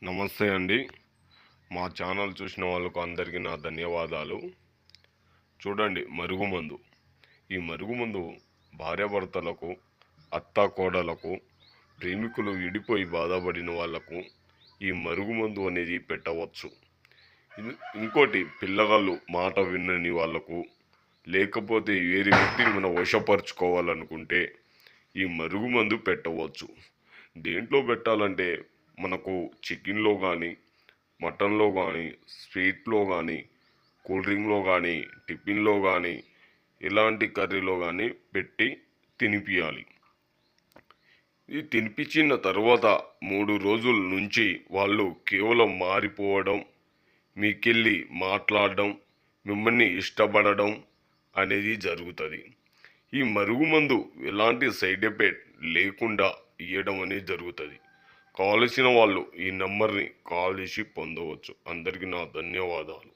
నమస్తే అండి. మా ఛానల్ చూసిన వాళ్ళకు అందరికీ నా ధన్యవాదాలు. చూడండి, మరుగుమందు. ఈ మరుగుమందు భార్యాభర్తలకు, అత్తాకోడలకు, ప్రేమికులు విడిపోయి బాధపడిన వాళ్లకు ఈ మరుగుమందు అనేది పెట్టవచ్చు. ఇంకోటి, పిల్లగాళ్ళు మాట వినని వాళ్ళకు, లేకపోతే వేరే వ్యక్తిని మనం వశపరుచుకోవాలనుకుంటే ఈ మరుగుమందు పెట్టవచ్చు. దేంట్లో పెట్టాలంటే మనకు చికెన్లో కానీ, మటన్లో కానీ, స్వీట్లో కానీ, కూల్ డ్రింక్లో కానీ, టిఫిన్లో కానీ, ఇలాంటి కర్రీలో కానీ పెట్టి తినిపియాలి. ఇది తినిపించిన తర్వాత 3 రోజుల నుంచి వాళ్ళు కేవలం మారిపోవడం, మీకెళ్ళి మాట్లాడడం, మిమ్మల్ని ఇష్టపడడం అనేది జరుగుతుంది. ఈ మరుగుమందు ఎలాంటి సైడ్ ఎఫెక్ట్ లేకుండా ఇవ్వడం అనేది జరుగుతుంది. కావలసిన వాళ్ళు ఈ నెంబర్ని కాల్ చేసి పొందవచ్చు. అందరికీ నా ధన్యవాదాలు.